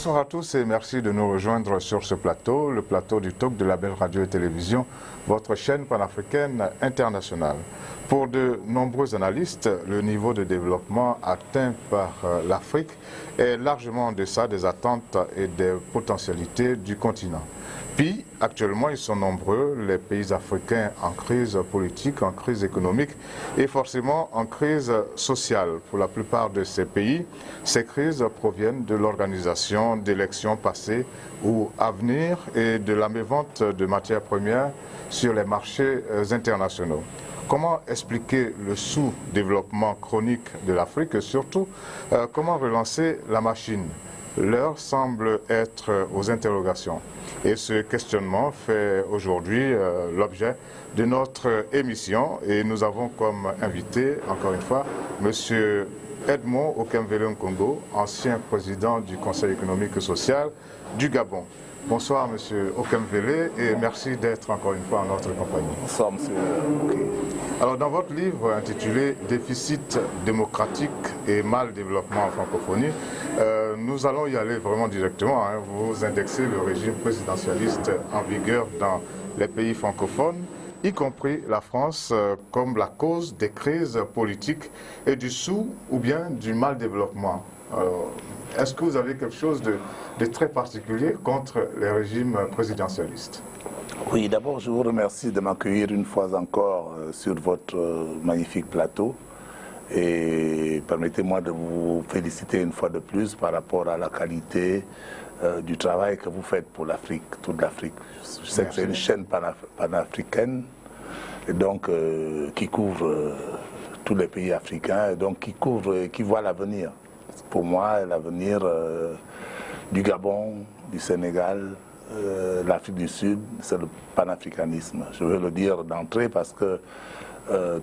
Bonsoir à tous et merci de nous rejoindre sur ce plateau, le plateau du talk de la Belle Radio et Télévision, votre chaîne panafricaine internationale. Pour de nombreux analystes, le niveau de développement atteint par l'Afrique est largement en deçà des attentes et des potentialités du continent. Puis, actuellement, ils sont nombreux, les pays africains en crise politique, en crise économique et forcément en crise sociale. Pour la plupart de ces pays, ces crises proviennent de l'organisation d'élections passées ou à venir et de la mévente de matières premières sur les marchés internationaux. Comment expliquer le sous-développement chronique de l'Afrique et surtout, comment relancer la machine? L'heure semble être aux interrogations. Et ce questionnement fait aujourd'hui l'objet de notre émission. Et nous avons comme invité, encore une fois, M. Edmond Okemvele Nkongo, ancien président du Conseil économique et social du Gabon. Bonsoir, M. Okemvele, et merci d'être encore une fois en notre compagnie. Bonsoir, M. Okay. Alors, dans votre livre intitulé « Déficit démocratique et mal développement en francophonie », nous allons y aller vraiment directement. Vous indexez le régime présidentialiste en vigueur dans les pays francophones, y compris la France, comme la cause des crises politiques et du sous- ou bien du mal développement. Est-ce que vous avez quelque chose de très particulier contre les régimes présidentialistes? Oui, d'abord, je vous remercie de m'accueillir une fois encore sur votre magnifique plateau. Et permettez-moi de vous féliciter une fois de plus par rapport à la qualité du travail que vous faites pour l'Afrique, toute l'Afrique. Je sais que c'est une chaîne panafricaine, et donc qui couvre tous les pays africains, et donc qui voit l'avenir. Pour moi, l'avenir du Gabon, du Sénégal, l'Afrique du Sud, c'est le panafricanisme. Je veux le dire d'entrée parce que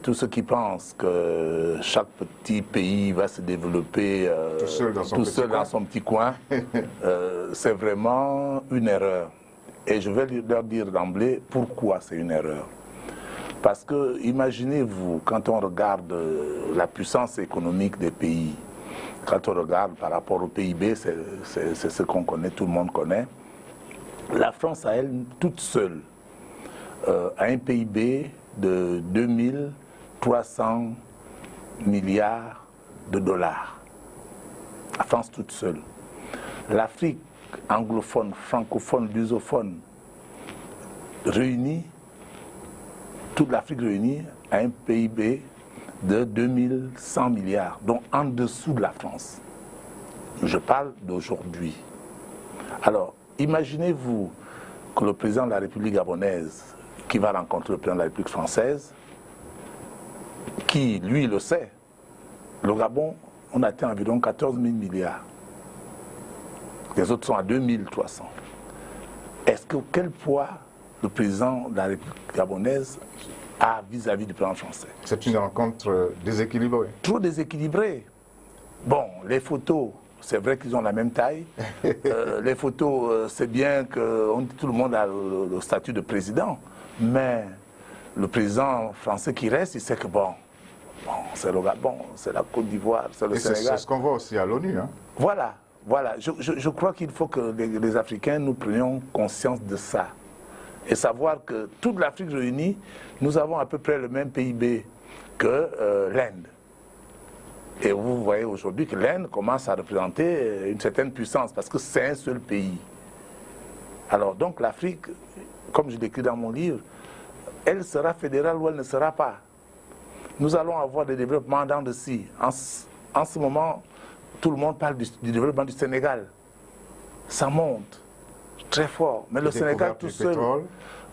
tous ceux qui pensent que chaque petit pays va se développer tout seul dans son petit coin, c'est vraiment une erreur. Et je vais leur dire d'emblée pourquoi c'est une erreur. Parce que, imaginez-vous, quand on regarde la puissance économique des pays, quand on regarde par rapport au PIB, c'est ce qu'on connaît, tout le monde connaît, la France à elle, toute seule, a un PIB de 2300 milliards de dollars. La France toute seule. L'Afrique anglophone, francophone, lusophone, réunie, toute l'Afrique réunie a un PIB de 2100 milliards, donc en dessous de la France. Je parle d'aujourd'hui. Alors, imaginez-vous que le président de la République gabonaise, qui va rencontrer le président de la République française, qui, lui, le sait, le Gabon, on atteint environ 14 000 milliards. Les autres sont à 2300. Quel poids le président de la République gabonaise a vis-à-vis du président français? C'est une rencontre déséquilibrée. Trop déséquilibrée. Bon, les photos, c'est vrai qu'ils ont la même taille. Les photos, c'est bien que tout le monde a le statut de président. Mais le président français qui reste, il sait que bon c'est le Gabon, c'est la Côte d'Ivoire, c'est le Sénégal. C'est ce qu'on voit aussi à l'ONU. Voilà. Je crois qu'il faut que les Africains, nous prenions conscience de ça. Et savoir que toute l'Afrique réunie, nous avons à peu près le même PIB que l'Inde. Et vous voyez aujourd'hui que l'Inde commence à représenter une certaine puissance, parce que c'est un seul pays. Alors donc l'Afrique, comme je l'écris dans mon livre, elle sera fédérale ou elle ne sera pas. Nous allons avoir des développements dans de si. En ce moment, tout le monde parle du développement du Sénégal. Ça monte très fort. Mais le Sénégal tout seul,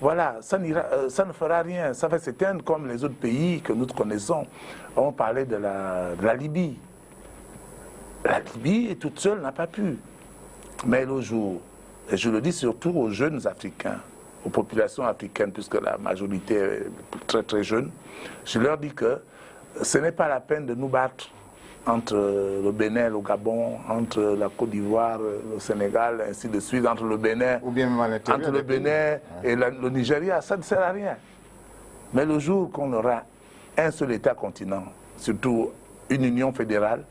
voilà, ça ne fera rien. Ça va s'éteindre comme les autres pays que nous connaissons. On parlait de la Libye. La Libye, toute seule, n'a pas pu. Mais le jour, et je le dis surtout aux jeunes Africains, aux populations africaines, puisque la majorité est très très jeune, je leur dis que ce n'est pas la peine de nous battre entre le Bénin, le Gabon, entre la Côte d'Ivoire, le Sénégal, ainsi de suite, entre le Bénin, ou bien même entre le Bénin et le Nigeria, ça ne sert à rien. Mais le jour qu'on aura un seul État-continent, surtout une union fédérale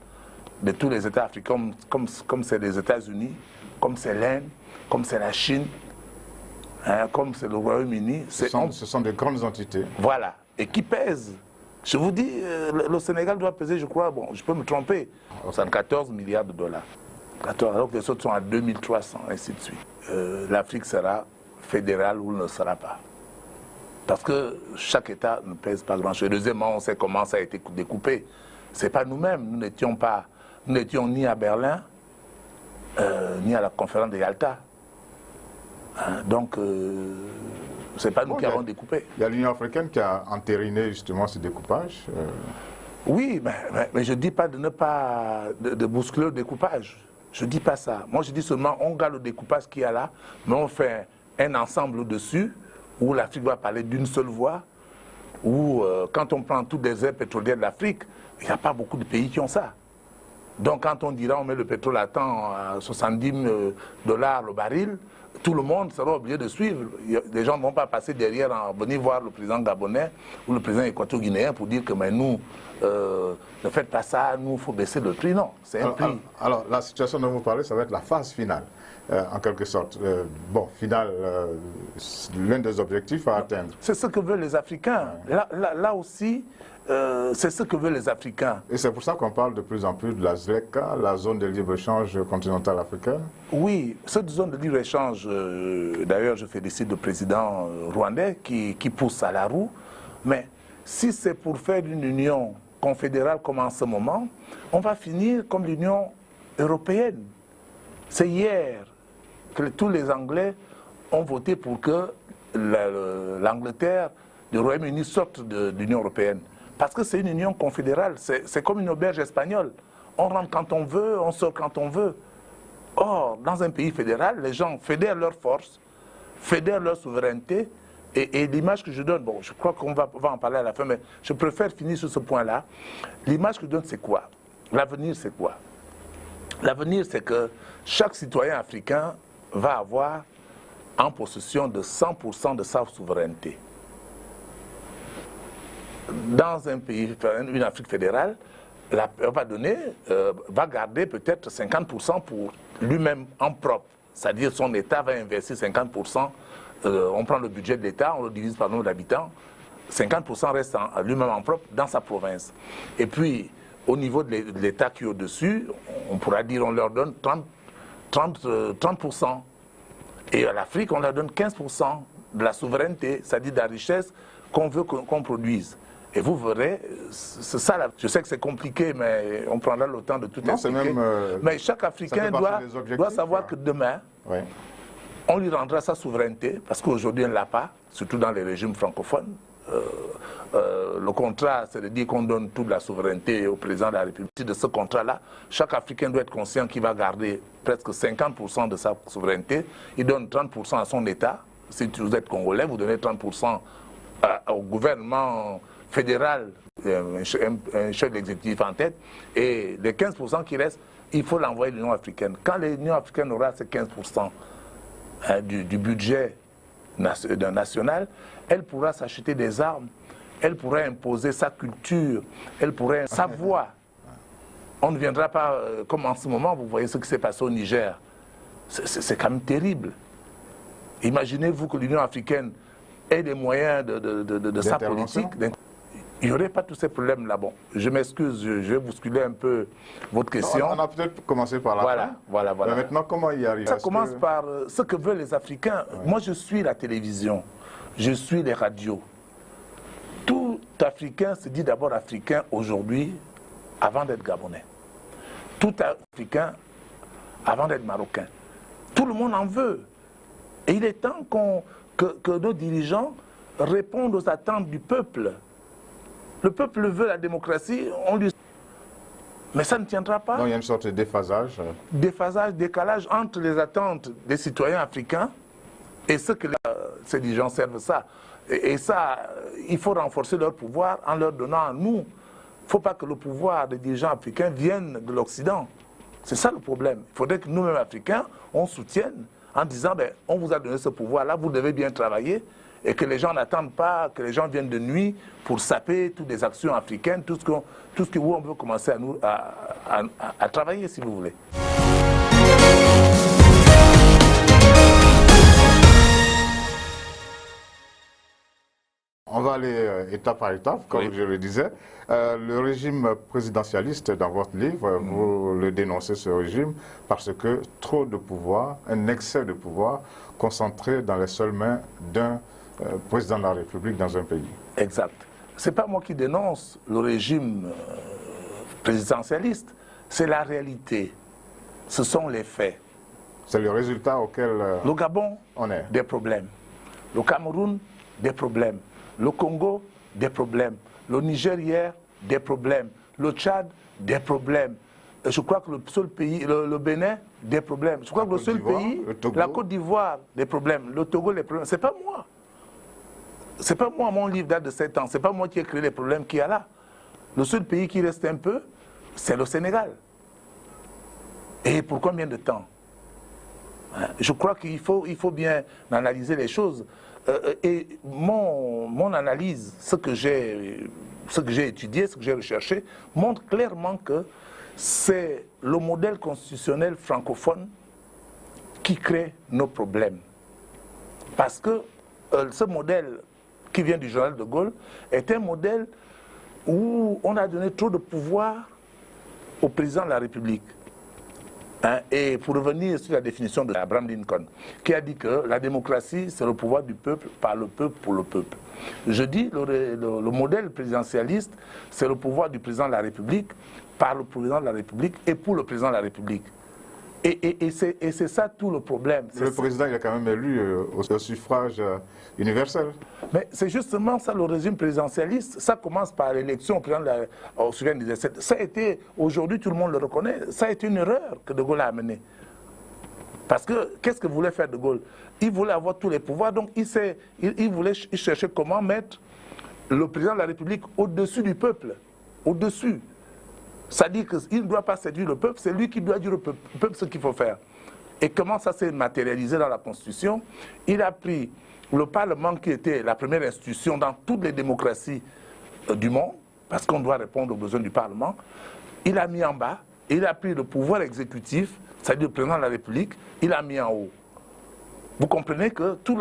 de tous les États africains, comme c'est les États-Unis, comme c'est l'Inde, comme c'est la Chine, hein, comme c'est le Royaume-Uni. Ce sont des grandes entités. Voilà, et qui pèsent. Je vous dis, le Sénégal doit peser, je crois, bon, je peux me tromper, 74 milliards de dollars. Alors que les autres sont à 2300, ainsi de suite. L'Afrique sera fédérale ou ne sera pas. Parce que chaque État ne pèse pas grand-chose. Deuxièmement, on sait comment ça a été découpé. Ce n'est pas nous-mêmes. Nous n'étions ni à Berlin, ni à la conférence de Yalta. Hein, donc, ce n'est pas nous qui avons découpé. Il y a l'Union africaine qui a entériné justement ce découpage. Oui, mais je ne dis pas de ne pas de bousculer le découpage. Je ne dis pas ça. Moi, je dis seulement on garde le découpage qu'il y a là, mais on fait un ensemble au-dessus où l'Afrique doit parler d'une seule voix, où quand on prend toutes les aires pétrolières de l'Afrique, il n'y a pas beaucoup de pays qui ont ça. Donc quand on dira on met le pétrole à temps à 70 $ le baril, tout le monde sera obligé de suivre. Les gens ne vont pas passer derrière venir voir le président gabonais ou le président équato-guinéen pour dire que mais nous, ne faites pas ça, nous, il faut baisser le prix. Non, c'est un prix. Alors, la situation dont vous parlez, ça va être la phase finale, en quelque sorte. Bon, finale, l'un des objectifs à atteindre. C'est ce que veulent les Africains. Là aussi, c'est ce que veulent les Africains. Et c'est pour ça qu'on parle de plus en plus de la ZLECA, la zone de libre-échange continentale africaine. Oui, cette zone de libre-échange, d'ailleurs je félicite le président rwandais qui pousse à la roue, mais si c'est pour faire une union confédérale comme en ce moment, on va finir comme l'Union européenne. C'est hier que tous les Anglais ont voté pour que l'Angleterre, le Royaume-Uni sortent de l'Union européenne. Parce que c'est une union confédérale, c'est comme une auberge espagnole. On rentre quand on veut, on sort quand on veut. Or, dans un pays fédéral, les gens fédèrent leurs forces, fédèrent leur souveraineté, et l'image que je donne, bon, je crois qu'on va en parler à la fin, mais je préfère finir sur ce point-là. L'image que je donne, c'est quoi? L'avenir, c'est quoi? L'avenir, c'est que chaque citoyen africain va avoir en possession de 100% de sa souveraineté. Dans un pays, une Afrique fédérale, va garder peut-être 50% pour lui-même en propre. C'est-à-dire son État va investir 50%, on prend le budget de l'État, on le divise par nombre d'habitants, 50% reste lui-même en propre dans sa province. Et puis, au niveau de l'État qui est au-dessus, on pourra dire on leur donne 30%. Et à l'Afrique, on leur donne 15% de la souveraineté, c'est-à-dire de la richesse qu'on veut qu'on produise. Et vous verrez, c'est ça là. Je sais que c'est compliqué, mais on prendra le temps de tout expliquer. Mais chaque Africain doit savoir que demain, on lui rendra sa souveraineté, parce qu'aujourd'hui, on ne l'a pas, surtout dans les régimes francophones. Le contrat, c'est de dire qu'on donne toute la souveraineté au président de la République. De ce contrat-là, chaque Africain doit être conscient qu'il va garder presque 50% de sa souveraineté. Il donne 30% à son État. Si vous êtes Congolais, vous donnez 30% au gouvernement fédéral, un chef d'exécutif en tête, et les 15% qui restent, il faut l'envoyer à l'Union africaine. Quand l'Union africaine aura ces 15% du budget national, elle pourra s'acheter des armes, elle pourra imposer sa culture, elle pourrait sa voix. On ne viendra pas, comme en ce moment, vous voyez ce qui s'est passé au Niger. C'est quand même terrible. Imaginez-vous que l'Union africaine ait des moyens de sa politique. Il n'y aurait pas tous ces problèmes-là. Bon, je m'excuse, je vais bousculer un peu votre question. On a peut-être commencé par la fin. Voilà. Mais maintenant, comment y arriver? Ça commence par ce que veulent les Africains. Ouais. Moi, je suis la télévision, je suis les radios. Tout Africain se dit d'abord Africain aujourd'hui avant d'être Gabonais. Tout Africain avant d'être Marocain. Tout le monde en veut. Et il est temps que nos dirigeants répondent aux attentes du peuple. Le peuple veut la démocratie, on lui... Mais ça ne tiendra pas. Donc il y a une sorte de déphasage. Déphasage, décalage entre les attentes des citoyens africains et ce que ces dirigeants servent ça. Et ça, il faut renforcer leur pouvoir en leur donnant à nous. Il ne faut pas que le pouvoir des dirigeants africains vienne de l'Occident. C'est ça le problème. Il faudrait que nous-mêmes Africains, on soutienne en disant, ben, on vous a donné ce pouvoir-là, vous devez bien travailler. Et que les gens n'attendent pas que les gens viennent de nuit pour saper toutes les actions africaines, tout ce que on veut commencer à travailler, si vous voulez. on va aller étape par étape, comme je le disais. Le régime présidentialiste, dans votre livre, vous le dénoncez, ce régime, parce que trop de pouvoir, un excès de pouvoir concentré dans les seules mains d'un président de la République dans un pays. Exact. Ce n'est pas moi qui dénonce le régime présidentialiste, c'est la réalité. Ce sont les faits. C'est le résultat auquel le Gabon, on est. Des problèmes. Le Cameroun, des problèmes. Le Congo, des problèmes. Le Niger hier, des problèmes. Le Tchad, des problèmes. Je crois que le seul pays, le Bénin, des problèmes. Je crois que le seul pays, la Côte d'Ivoire, des problèmes. Le Togo, des problèmes. C'est pas moi. C'est pas moi, mon livre date de 7 ans. C'est pas moi qui ai créé les problèmes qu'il y a là. Le seul pays qui reste un peu, c'est le Sénégal. Et pour combien de temps? Je crois qu'il faut bien analyser les choses. Et mon analyse, ce que j'ai étudié, ce que j'ai recherché, montre clairement que c'est le modèle constitutionnel francophone qui crée nos problèmes. Parce que ce modèle qui vient du général de Gaulle est un modèle où on a donné trop de pouvoir au président de la République. Et pour revenir sur la définition de Abraham Lincoln, qui a dit que la démocratie, c'est le pouvoir du peuple, par le peuple, pour le peuple. Je dis le modèle présidentialiste, c'est le pouvoir du président de la République, par le président de la République et pour le président de la République. Et c'est ça tout le problème. Le président, il a quand même élu au suffrage universel. Mais c'est justement ça le régime présidentialiste. Ça commence par l'élection au suffrage universel. Ça a été, aujourd'hui tout le monde le reconnaît, ça a été une erreur que De Gaulle a amenée. Parce que, qu'est-ce que voulait faire De Gaulle? Il voulait avoir tous les pouvoirs, donc il cherchait comment mettre le président de la République au-dessus du peuple. Au-dessus. Ça dit qu'il ne doit pas séduire le peuple, c'est lui qui doit dire au peuple ce qu'il faut faire. Et comment ça s'est matérialisé dans la Constitution? Il a pris le Parlement qui était la première institution dans toutes les démocraties du monde, parce qu'on doit répondre aux besoins du Parlement. Il a mis en bas, il a pris le pouvoir exécutif, c'est-à-dire le président de la République, il a mis en haut. Vous comprenez que tout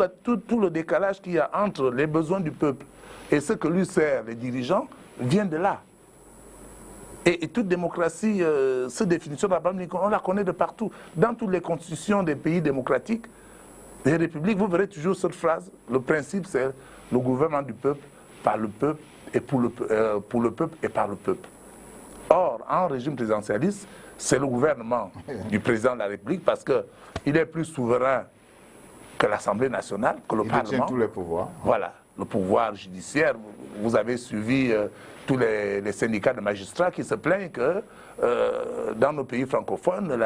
le décalage qu'il y a entre les besoins du peuple et ce que lui sert les dirigeants vient de là. Et toute démocratie, cette définition d'Abraham Lincoln, on la connaît de partout. Dans toutes les constitutions des pays démocratiques, des républiques, vous verrez toujours cette phrase. Le principe, c'est le gouvernement du peuple, par le peuple, et pour le peuple et par le peuple. Or, en régime présidentialiste, c'est le gouvernement du président de la République parce qu'il est plus souverain que l'Assemblée nationale, que le Parlement. Il détient tous les pouvoirs. Voilà, le pouvoir judiciaire. Vous avez suivi tous les syndicats de magistrats qui se plaignent que dans nos pays francophones,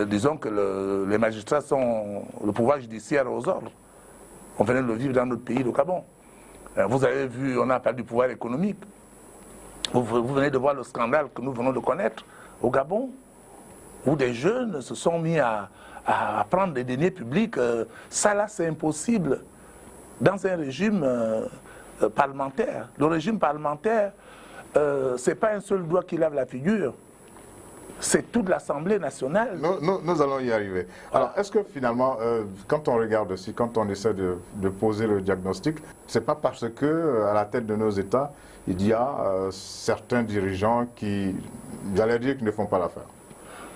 disons que les magistrats sont le pouvoir judiciaire aux ordres. On venait de le vivre dans notre pays, le Gabon. Vous avez vu, on a parlé du pouvoir économique. Vous venez de voir le scandale que nous venons de connaître au Gabon, où des jeunes se sont mis à prendre des deniers publics. Ça là, c'est impossible dans un régime parlementaire. Le régime parlementaire, ce n'est pas un seul doigt qui lave la figure. C'est toute l'Assemblée nationale. Nous allons y arriver. Alors, est-ce que finalement, quand on regarde aussi, quand on essaie de poser le diagnostic, c'est pas parce que à la tête de nos États, il y a certains dirigeants qui, j'allais dire, qui ne font pas l'affaire?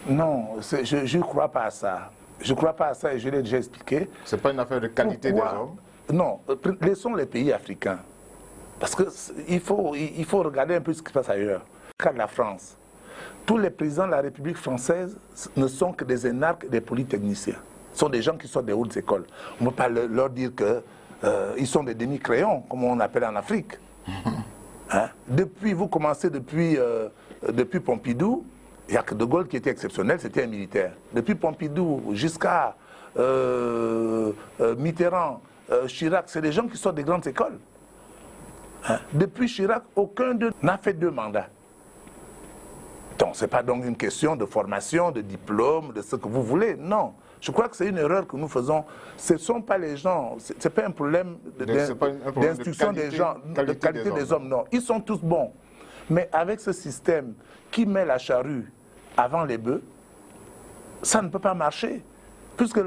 Non, je ne crois pas à ça. Je ne crois pas à ça et je l'ai déjà expliqué. Ce n'est pas une affaire de qualité des hommes? Non, laissons les pays africains. Parce qu'il faut regarder un peu ce qui se passe ailleurs. Cas de la France. Tous les présidents de la République française ne sont que des énarques et des polytechniciens. Ce sont des gens qui sortent des hautes écoles. On ne peut pas leur dire qu'ils sont des demi-crayons, comme on appelle en Afrique. Hein? Vous commencez depuis Pompidou, il n'y a que De Gaulle qui était exceptionnel, c'était un militaire. Depuis Pompidou jusqu'à Mitterrand, Chirac, c'est des gens qui sortent des grandes écoles. Hein? Depuis Chirac, aucun d'eux n'a fait 2 mandats. Donc, ce n'est pas donc une question de formation, de diplôme, de ce que vous voulez. Non. Je crois que c'est une erreur que nous faisons. Ce ne sont pas les gens, ce n'est pas un problème d'instruction des gens, de qualité des hommes. Non, ils sont tous bons. Mais avec ce système qui met la charrue avant les bœufs, ça ne peut pas marcher. Puisque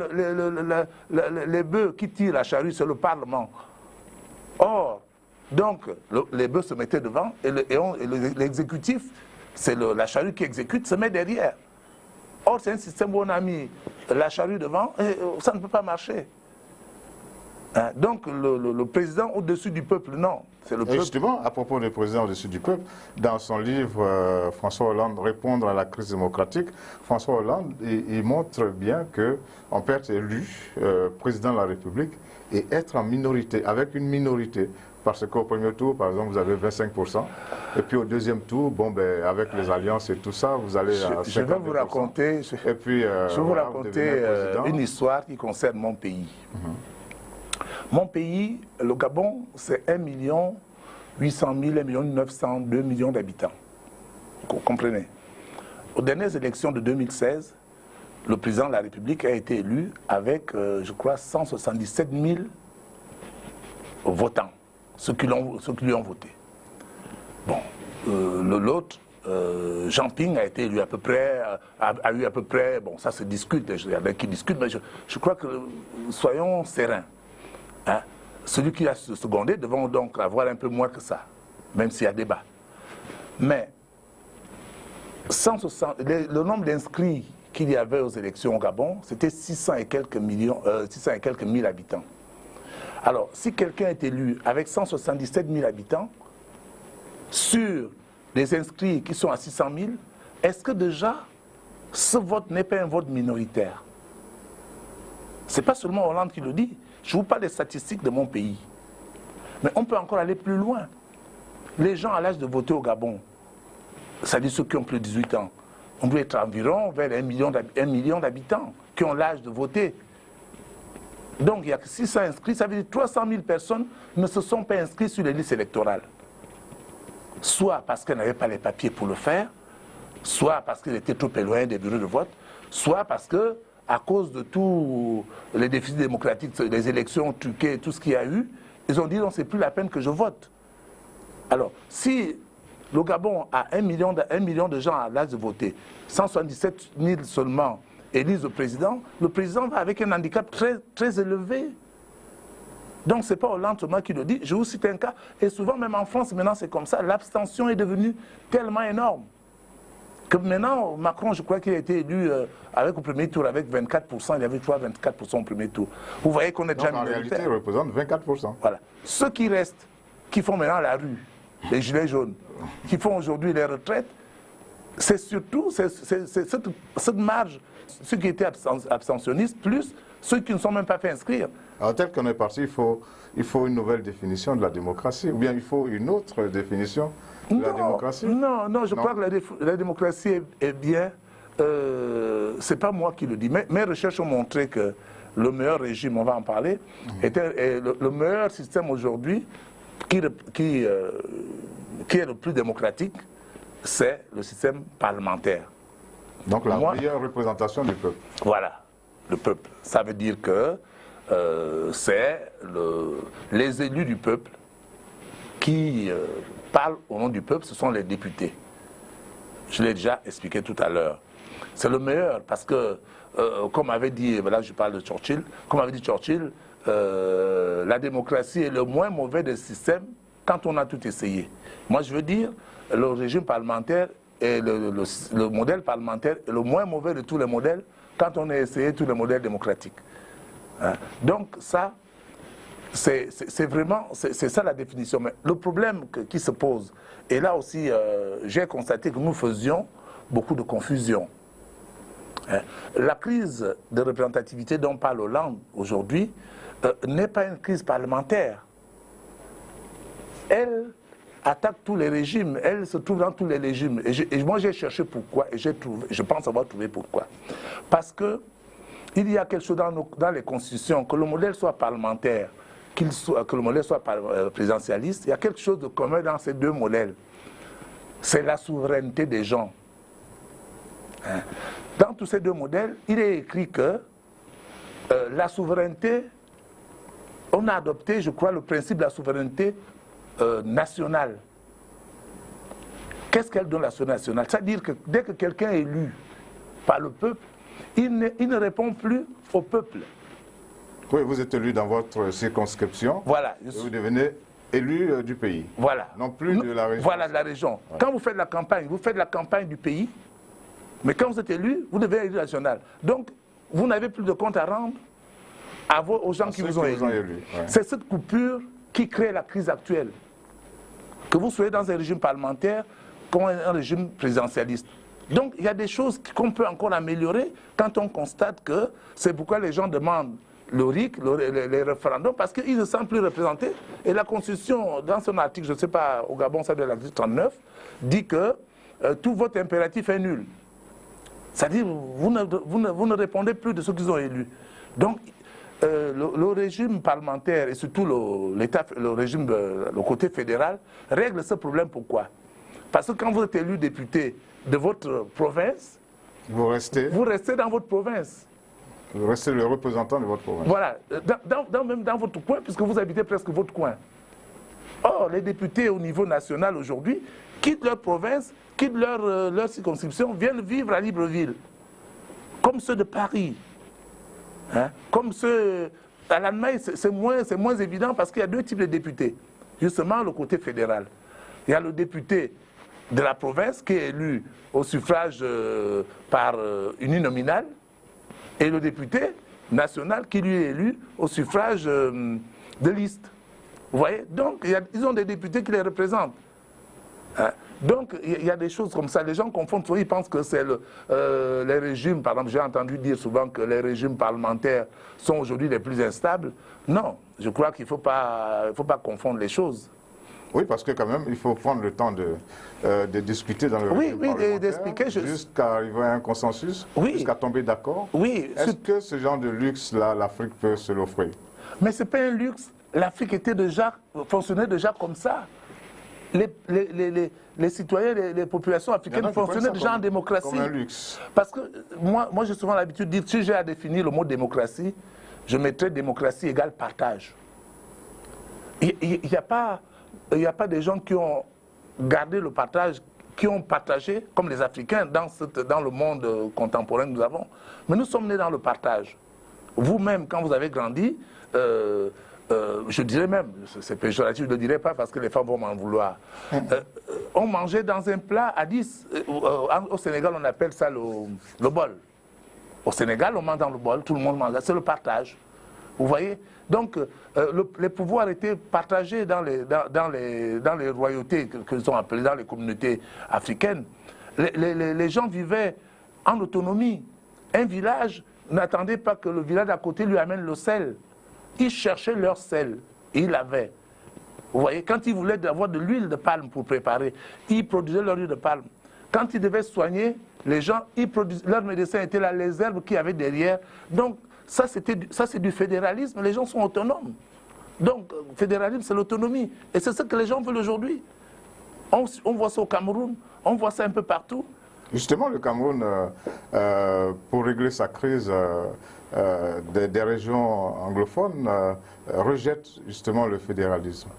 les bœufs qui tirent la charrue, c'est le Parlement. Or, Donc, les bœufs se mettaient devant et l'exécutif, c'est la charrue qui exécute, se met derrière. Or, c'est un système où on a mis la charrue devant et ça ne peut pas marcher. Hein? Donc, le président au-dessus du peuple, non. C'est le peuple. Justement, à propos du président au-dessus du peuple, dans son livre François Hollande, Répondre à la crise démocratique, François Hollande, il montre bien qu'on peut être élu président de la République et être en minorité, avec une minorité. Parce qu'au premier tour, par exemple, vous avez 25%. Et puis au deuxième tour, bon, ben, avec les alliances et tout ça, vous allez à 50%. Je vais vous raconter, je vais vous raconter une histoire qui concerne mon pays. Mon pays, le Gabon, c'est 1 800 000, 1 900 000, 2 millions d'habitants. Vous comprenez? Aux dernières élections de 2016, le président de la République a été élu avec, je crois, 177 000 votants, ceux qui lui ont voté. Bon, l'autre, Jean Ping, a été élu à peu près, a eu à peu près, bon, ça se discute, il y en a qui discutent, mais je crois que, soyons sereins. Hein? Celui qui a secondé devons donc avoir un peu moins que ça, même s'il y a débat. Mais 160, le nombre d'inscrits qu'il y avait aux élections au Gabon, c'était 600 et quelques mille habitants. Alors, si quelqu'un est élu avec 177 000 habitants, sur les inscrits qui sont à 600 000, est-ce que déjà, ce vote n'est pas un vote minoritaire? Ce n'est pas seulement Hollande qui le dit. Je vous parle des statistiques de mon pays. Mais on peut encore aller plus loin. Les gens à l'âge de voter au Gabon, c'est-à-dire ceux qui ont plus de 18 ans, on doit être environ vers 1 million d'habitants qui ont l'âge de voter. Donc il y a 600 inscrits, ça veut dire 300 000 personnes ne se sont pas inscrites sur les listes électorales. Soit parce qu'elles n'avaient pas les papiers pour le faire, soit parce qu'elles étaient trop éloignées des bureaux de vote, soit parce que, à cause de tous les déficits démocratiques, les élections truquées, tout ce qu'il y a eu, ils ont dit non, c'est plus la peine que je vote. Alors, si le Gabon a 1 million de gens à l'âge de voter, 177 000 seulement élisent le président va avec un handicap très, très élevé. Donc, ce n'est pas Hollande seulement qui le dit. Je vous cite un cas, et souvent, même en France, maintenant, c'est comme ça. L'abstention est devenue tellement énorme que maintenant, Macron, je crois qu'il a été élu avec au premier tour, avec 24%, il y avait 24% au premier tour. Vous voyez qu'on est déjà minoritaire. En réalité, il représente 24%. Voilà. Ceux qui restent, qui font maintenant la rue, les gilets jaunes, qui font aujourd'hui les retraites, c'est surtout cette marge, ceux qui étaient abstentionnistes, plus ceux qui ne sont même pas fait inscrire. Alors, tel qu'on est parti, il faut une nouvelle définition de la démocratie, ou bien il faut une autre définition de la démocratie? Non, je crois que la démocratie est bien. C'est pas moi qui le dis. Mes recherches ont montré que le meilleur régime, on va en parler, était le meilleur système aujourd'hui qui est le plus démocratique, c'est le système parlementaire. Donc la meilleure représentation du peuple. Voilà, le peuple. Ça veut dire que c'est les élus du peuple qui parlent au nom du peuple, ce sont les députés. Je l'ai déjà expliqué tout à l'heure. C'est le meilleur parce que, comme avait dit, là je parle de Churchill, comme avait dit Churchill, la démocratie est le moins mauvais des systèmes quand on a tout essayé. Moi je veux dire, le régime parlementaire et le modèle parlementaire est le moins mauvais de tous les modèles quand on a essayé tous les modèles démocratiques. Hein? Donc ça, c'est ça la définition. Mais le problème qui se pose, et là aussi j'ai constaté que nous faisions beaucoup de confusion. Hein? La crise de représentativité dont parle Hollande aujourd'hui n'est pas une crise parlementaire. Elle attaque tous les régimes, elle se trouve dans tous les régimes. Et moi j'ai cherché pourquoi, et je pense avoir trouvé pourquoi. Parce que il y a quelque chose dans les constitutions, que le modèle soit parlementaire, que le modèle soit présidentialiste, il y a quelque chose de commun dans ces deux modèles. C'est la souveraineté des gens. Hein? Dans tous ces deux modèles, il est écrit que la souveraineté, on a adopté, je crois, le principe de la souveraineté nationale. Qu'est-ce qu'elle donne la souveraineté nationale? C'est-à-dire que dès que quelqu'un est élu par le peuple, il ne répond plus au peuple. Oui, vous êtes élu dans votre circonscription. Voilà. Vous devenez Élu du pays. Voilà. Non plus de la région. Voilà, de la région. Ouais. Quand vous faites la campagne, vous faites la campagne du pays, mais quand vous êtes élu, vous devez être élu national. Donc, vous n'avez plus de compte à rendre aux gens qui vous ont élu. Ouais. C'est cette coupure qui crée la crise actuelle. Que vous soyez dans un régime parlementaire comme un régime présidentialiste. Donc, il y a des choses qu'on peut encore améliorer quand on constate que c'est pourquoi les gens demandent le RIC, les référendums, parce qu'ils ne se sentent plus représentés. Et la Constitution, dans son article, je ne sais pas, au Gabon, ça doit être l'article 39, dit que tout vote impératif est nul. C'est-à-dire, vous ne répondez plus de ceux qu'ils ont élus. Donc, le régime parlementaire et surtout le côté fédéral règle ce problème. Pourquoi? Parce que quand vous êtes élu député de votre province, vous restez dans votre province. Vous restez le représentant de votre province. Voilà, même dans votre coin, puisque vous habitez presque votre coin. Or, les députés au niveau national aujourd'hui quittent leur province, quittent leur circonscription, viennent vivre à Libreville, comme ceux de Paris. Hein? Comme ceux à l'Allemagne, c'est moins évident parce qu'il y a deux types de députés. Justement, le côté fédéral. Il y a le député de la province qui est élu au suffrage par uninominal et le député national qui lui est élu au suffrage de liste. Vous voyez? Donc, ils ont des députés qui les représentent. Hein? Donc, il y a des choses comme ça. Les gens confondent, ils pensent que c'est les régimes, par exemple, j'ai entendu dire souvent que les régimes parlementaires sont aujourd'hui les plus instables. Non, je crois qu'il ne faut pas confondre les choses. Oui, parce que quand même, il faut prendre le temps de discuter dans le régime d'expliquer jusqu'à arriver à un consensus, jusqu'à tomber d'accord. Oui. Est-ce que ce genre de luxe-là, l'Afrique peut se l'offrir? Mais ce n'est pas un luxe. L'Afrique fonctionnait déjà comme ça. Les citoyens, les populations africaines fonctionnaient déjà en démocratie. Comme un luxe. Parce que moi j'ai souvent l'habitude de dire, si j'ai à définir le mot démocratie, je mettrais démocratie égale partage. Il n'y a pas des gens qui ont gardé le partage, qui ont partagé, comme les Africains, dans le monde contemporain que nous avons. Mais nous sommes nés dans le partage. Vous-même, quand vous avez grandi, je dirais même, c'est péjoratif, je ne le dirais pas parce que les femmes vont m'en vouloir. On mangeait dans un plat à 10. Au Sénégal, on appelle ça le bol. Au Sénégal, on mange dans le bol, tout le monde mange. C'est le partage. Vous voyez? Donc, les pouvoirs étaient partagés dans les royautés qu'ils ont appelées, dans les communautés africaines. Les gens vivaient en autonomie. Un village n'attendait pas que le village d'à côté lui amène le sel. Ils cherchaient leur sel, et ils l'avaient. Vous voyez, quand ils voulaient avoir de l'huile de palme pour préparer, ils produisaient leur huile de palme. Quand ils devaient soigner les gens, leurs médecins étaient là, les herbes qu'il y avait derrière. Donc, ça c'est du fédéralisme, les gens sont autonomes. Donc, fédéralisme, c'est l'autonomie. Et c'est ce que les gens veulent aujourd'hui. On voit ça au Cameroun, on voit ça un peu partout. Justement, le Cameroun, pour régler sa crise des régions anglophones, rejette justement le fédéralisme.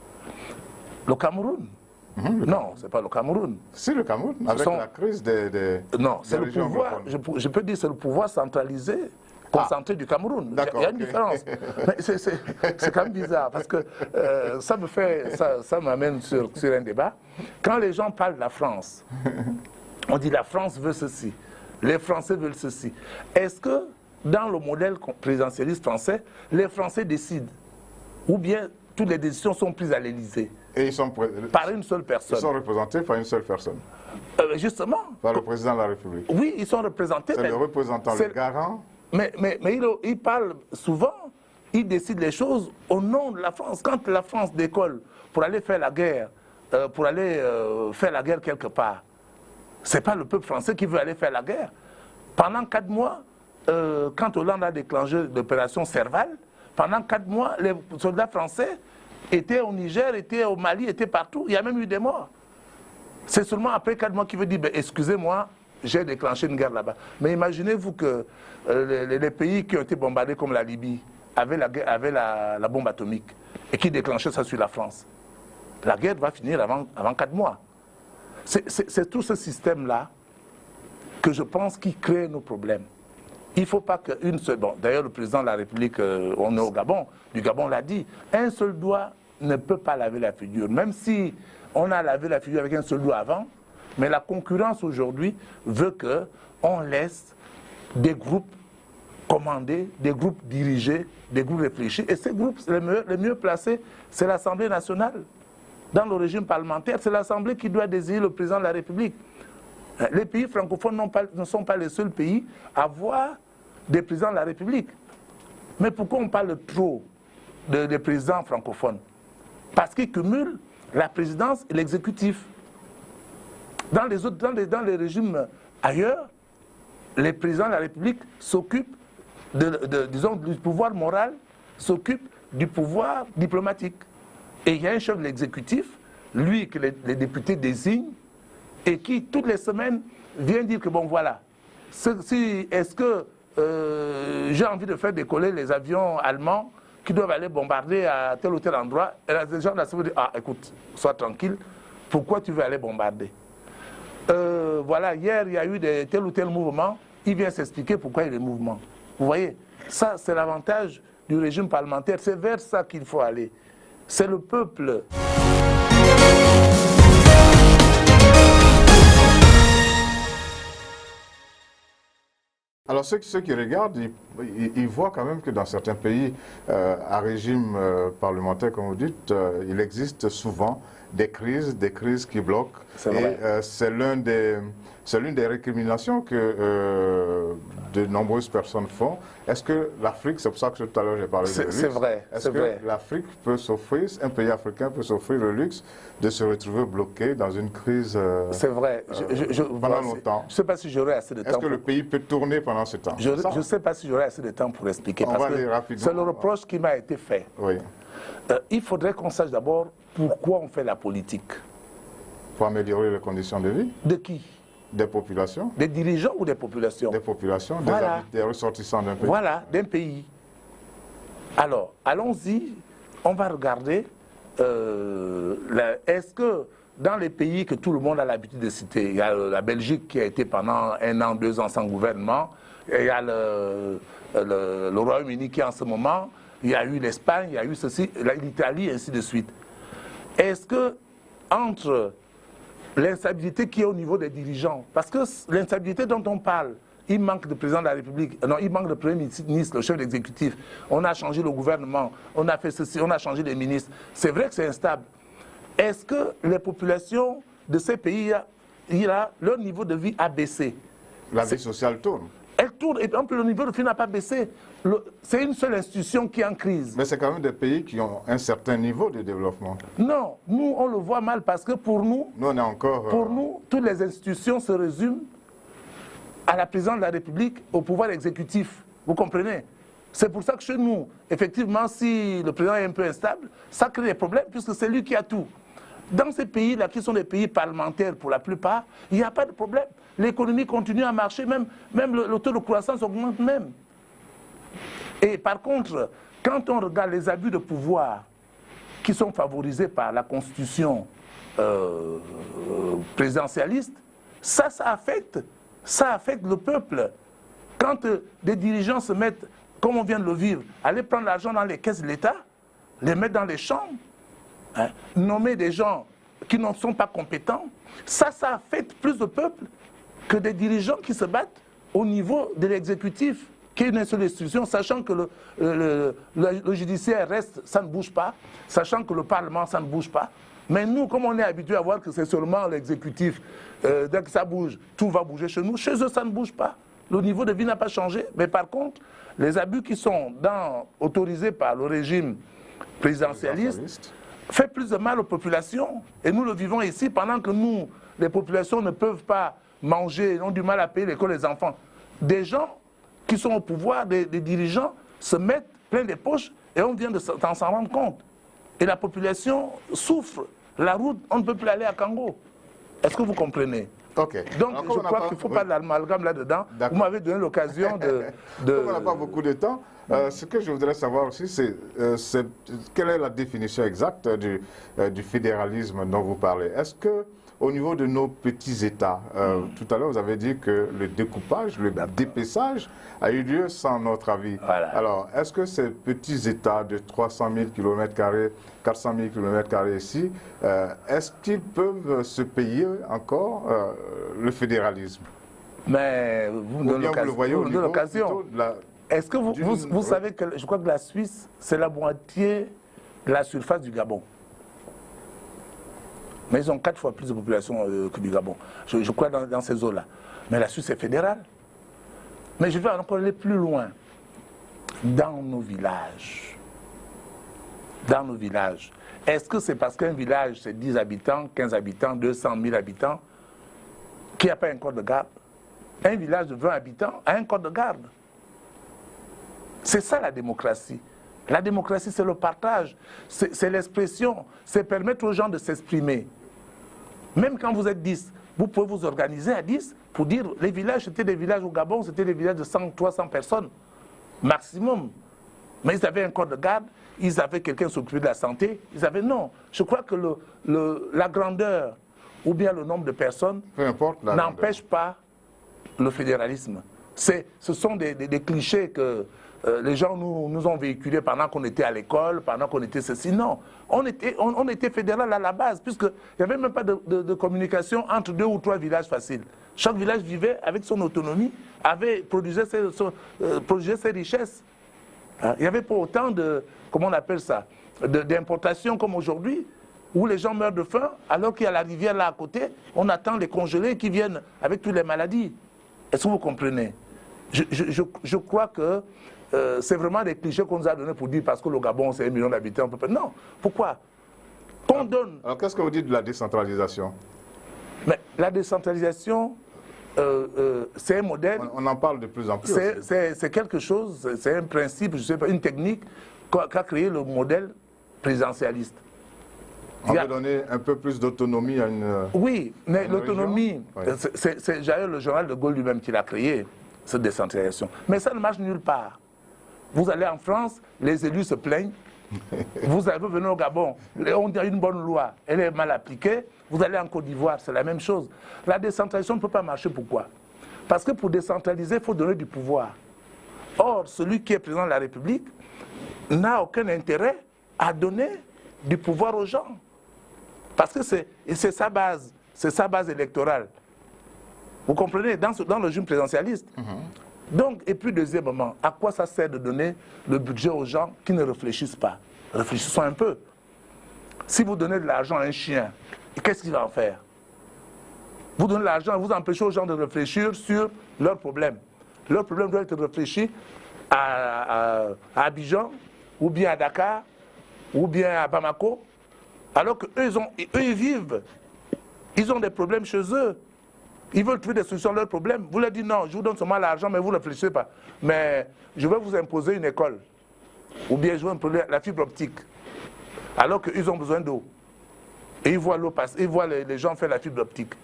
Le Cameroun? Non, ce n'est pas le Cameroun. C'est le Cameroun, avec la crise des non, c'est le pouvoir, je peux dire que c'est le pouvoir centralisé, concentré du Cameroun. Il y a une différence. Mais c'est quand même bizarre, parce que ça m'amène sur un débat. Quand les gens parlent de la France, on dit la France veut ceci, les Français veulent ceci. Est-ce que dans le modèle présidentialiste français, les Français décident? Ou bien toutes les décisions sont prises à l'Élysée? Et ils sont par une seule personne. Ils sont représentés par une seule personne. Justement. Par le président de la République. Oui, ils sont représentés. C'est le représentant, le garant. Mais il parle souvent, il décide les choses au nom de la France. Quand la France décolle pour aller faire la guerre, quelque part, ce n'est pas le peuple français qui veut aller faire la guerre. Pendant 4 mois, quand Hollande a déclenché l'opération Serval, pendant 4 mois, les soldats français étaient au Niger, étaient au Mali, étaient partout. Il y a même eu des morts. C'est seulement après 4 mois qu'il veut dire, excusez-moi, j'ai déclenché une guerre là-bas. Mais imaginez-vous que les pays qui ont été bombardés comme la Libye avaient la bombe atomique et qui déclenchaient ça sur la France. La guerre va finir avant 4 mois. C'est tout ce système-là que je pense qui crée nos problèmes. Il ne faut pas qu'une seule... Bon, d'ailleurs, le président de la République, on est au Gabon, du Gabon l'a dit, un seul doigt ne peut pas laver la figure, même si on a lavé la figure avec un seul doigt avant, mais la concurrence aujourd'hui veut qu'on laisse des groupes commandés, des groupes dirigés, des groupes réfléchis. Et ces groupes, les mieux placés, c'est l'Assemblée nationale. Dans le régime parlementaire, c'est l'Assemblée qui doit désigner le président de la République. Les pays francophones ne sont pas les seuls pays à avoir des présidents de la République. Mais pourquoi on parle trop des présidents francophones? Parce qu'ils cumulent la présidence et l'exécutif. Dans les régimes ailleurs, les présidents de la République s'occupent disons, du pouvoir moral, s'occupent du pouvoir diplomatique. Et il y a un chef de l'exécutif, lui que les députés désignent, et qui, toutes les semaines, vient dire que, bon, voilà, est-ce que j'ai envie de faire décoller les avions allemands qui doivent aller bombarder à tel ou tel endroit? Et les gens de la CEDEAO disent, ah, écoute, sois tranquille, pourquoi tu veux aller bombarder? Voilà, hier, il y a eu tel ou tel mouvement, il vient s'expliquer pourquoi il y a des mouvements. Vous voyez, ça, c'est l'avantage du régime parlementaire, c'est vers ça qu'il faut aller. C'est le peuple. Alors ceux qui regardent, ils voient quand même que dans certains pays à régime parlementaire, comme vous dites, il existe souvent des crises qui bloquent. Et c'est l'une des récriminations que de nombreuses personnes font. Est-ce que l'Afrique, c'est pour ça que tout à l'heure j'ai parlé de luxe, c'est vrai. Est-ce que l'Afrique peut s'offrir, un pays africain peut s'offrir le luxe de se retrouver bloqué dans une crise c'est vrai. Pendant longtemps? Je ne sais pas si j'aurai assez de temps. Est-ce que le pays peut tourner pendant ce temps? Je ne sais pas si j'aurai assez de temps pour expliquer. Parce que c'est le reproche qui m'a été fait. Oui. Il faudrait qu'on sache d'abord pourquoi on fait la politique. Pour améliorer les conditions de vie? De qui? Des populations? Des dirigeants ou des populations? Des populations, voilà. Des ressortissants d'un pays. Voilà, d'un pays. Alors, allons-y, on va regarder, est-ce que dans les pays que tout le monde a l'habitude de citer, il y a la Belgique qui a été pendant 1 an, 2 ans sans gouvernement, il y a le Royaume-Uni qui est en ce moment, il y a eu l'Espagne, il y a eu ceci, l'Italie, et ainsi de suite. Est-ce que entre l'instabilité qui est au niveau des dirigeants, parce que l'instabilité dont on parle, il manque de président de la République, non, il manque de premier ministre, le chef d'exécutif, on a changé le gouvernement, on a fait ceci, on a changé les ministres, c'est vrai que c'est instable. Est-ce que les populations de ces pays-là, leur niveau de vie a baissé? La vie sociale tourne. Elle tourne, et puis le niveau de vie n'a pas baissé. C'est une seule institution qui est en crise. Mais c'est quand même des pays qui ont un certain niveau de développement. Non, nous, on le voit mal parce que pour nous, on est encore, pour nous, toutes les institutions se résument à la présidence de la République, au pouvoir exécutif. Vous comprenez? C'est pour ça que chez nous, effectivement, si le président est un peu instable, ça crée des problèmes puisque c'est lui qui a tout. Dans ces pays-là, qui sont des pays parlementaires pour la plupart, il n'y a pas de problème. L'économie continue à marcher, même le taux de croissance augmente même. Et par contre, quand on regarde les abus de pouvoir qui sont favorisés par la constitution présidentialiste, ça affecte le peuple. Quand des dirigeants se mettent, comme on vient de le vivre, aller prendre l'argent dans les caisses de l'État, les mettre dans les chambres, hein, nommer des gens qui ne sont pas compétents, ça affecte plus de peuple que des dirigeants qui se battent au niveau de l'exécutif, qui est une seule institution, sachant que le judiciaire reste, ça ne bouge pas, sachant que le Parlement, ça ne bouge pas. Mais nous, comme on est habitué à voir que c'est seulement l'exécutif, dès que ça bouge, tout va bouger chez nous. Chez eux, ça ne bouge pas. Le niveau de vie n'a pas changé. Mais par contre, les abus qui sont autorisés par le régime présidentialiste fait plus de mal aux populations. Et nous le vivons ici pendant que nous, les populations ne peuvent pas manger, ont du mal à payer l'école des enfants. Des gens qui sont au pouvoir, des dirigeants, se mettent plein les poches et on vient de s'en rendre compte. Et la population souffre. La route, on ne peut plus aller à Kango. Est-ce que vous comprenez? Okay. Donc je crois qu'il ne faut pas de l'amalgame là-dedans. Vous m'avez donné l'occasion de... On n'a pas beaucoup de temps. Ce que je voudrais savoir aussi, c'est quelle est la définition exacte du fédéralisme dont vous parlez? Est-ce que au niveau de nos petits États, tout à l'heure vous avez dit que le découpage, le dépeçage a eu lieu sans notre avis. Voilà. Alors, est-ce que ces petits États de 300 000 km², 400 000 km² ici, est-ce qu'ils peuvent se payer encore le fédéralisme? Mais vous me donnez l'occasion. Est-ce que vous savez que je crois que la Suisse, c'est la moitié de la surface du Gabon. Mais ils ont 4 fois plus de population que du Gabon. Je crois dans ces eaux-là. Mais la Suisse est fédérale. Mais je vais encore aller plus loin. Dans nos villages. Dans nos villages. Est-ce que c'est parce qu'un village, c'est 10 habitants, 15 habitants, 200 000 habitants, qu'il n'y a pas un corps de garde? Un village de 20 habitants a un corps de garde. C'est ça la démocratie. La démocratie, c'est le partage, c'est l'expression, c'est permettre aux gens de s'exprimer. Même quand vous êtes 10, vous pouvez vous organiser à 10 pour dire les villages, c'était des villages au Gabon, c'était des villages de 100, 300 personnes, maximum. Mais ils avaient un corps de garde, ils avaient quelqu'un qui s'occupait de la santé, ils avaient non. Je crois que la grandeur ou bien le nombre de personnes n'empêche pas le fédéralisme. Ce sont des clichés que les gens nous ont véhiculés pendant qu'on était à l'école, pendant qu'on était ceci. Non, on était fédéral à la base, puisqu'il n'y avait même pas de communication entre 2 ou 3 villages faciles. Chaque village vivait avec son autonomie, produisait ses richesses. Il n'y avait pas autant de, comment on appelle ça, d'importation comme aujourd'hui, où les gens meurent de faim, alors qu'il y a la rivière là à côté, on attend les congelés qui viennent avec toutes les maladies. Est-ce que vous comprenez? Je crois que c'est vraiment des clichés qu'on nous a donnés pour dire parce que le Gabon c'est 1 million d'habitants. Non. Pourquoi? Qu'on donne. Alors qu'est-ce que vous dites de la décentralisation? Mais la décentralisation, c'est un modèle. On en parle de plus en plus. C'est quelque chose, c'est un principe, je sais pas, une technique qu'a créé le modèle présidentialiste. On veut donner un peu plus d'autonomie à une. Oui, mais l'autonomie, c'est d'ailleurs le journal de Gaulle lui-même qui l'a créé, cette décentralisation. Mais ça ne marche nulle part. Vous allez en France, les élus se plaignent. Vous venez au Gabon, on dit une bonne loi, elle est mal appliquée. Vous allez en Côte d'Ivoire, c'est la même chose. La décentralisation ne peut pas marcher. Pourquoi? Parce que pour décentraliser, il faut donner du pouvoir. Or, celui qui est président de la République n'a aucun intérêt à donner du pouvoir aux gens. Parce que c'est sa base électorale. Vous comprenez, dans le régime présidentialiste. Donc, et puis deuxièmement, à quoi ça sert de donner le budget aux gens qui ne réfléchissent pas? Réfléchissons un peu. Si vous donnez de l'argent à un chien, qu'est-ce qu'il va en faire? Vous donnez de l'argent, vous empêchez aux gens de réfléchir sur leurs problèmes. Leurs problèmes doivent être réfléchis à Abidjan, ou bien à Dakar, ou bien à Bamako, alors qu'eux, ils vivent. Ils ont des problèmes chez eux. Ils veulent trouver des solutions à leurs problèmes. Vous leur dites non, je vous donne seulement l'argent, mais vous ne réfléchissez pas. Mais je vais vous imposer une école. Ou bien je vais imposer la fibre optique. Alors qu'ils ont besoin d'eau. Et ils voient l'eau passer, ils voient les gens faire la fibre optique.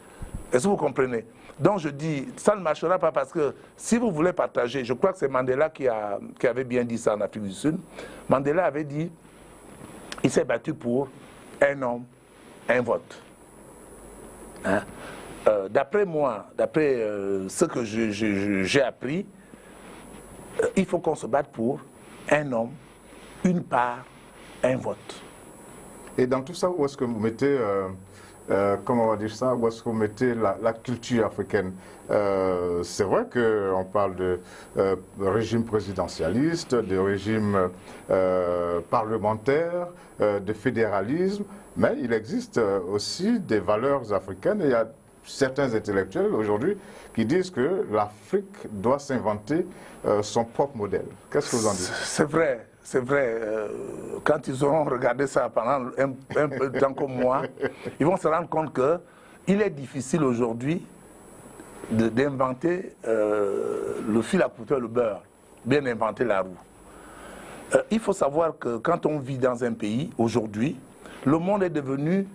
Est-ce que vous comprenez? Donc je dis, ça ne marchera pas parce que si vous voulez partager, je crois que c'est Mandela qui avait bien dit ça en Afrique du Sud. Mandela avait dit, il s'est battu pour un homme, un vote. Hein? D'après moi, d'après ce que j'ai appris, il faut qu'on se batte pour un homme, une part, un vote. Et dans tout ça, où est-ce que vous mettez, comment on va dire ça, où est-ce que vous mettez la culture africaine? C'est vrai qu'on parle de régime présidentialiste, de régime parlementaire, de fédéralisme, mais il existe aussi des valeurs africaines. Et il y a certains intellectuels aujourd'hui qui disent que l'Afrique doit s'inventer son propre modèle. Qu'est-ce que vous en dites? C'est vrai. C'est vrai, quand ils auront regardé ça pendant un peu de temps comme moi, ils vont se rendre compte qu'il est difficile aujourd'hui d'inventer le fil à couper le beurre, bien inventer la roue. Il faut savoir que quand on vit dans un pays, aujourd'hui, le monde est devenu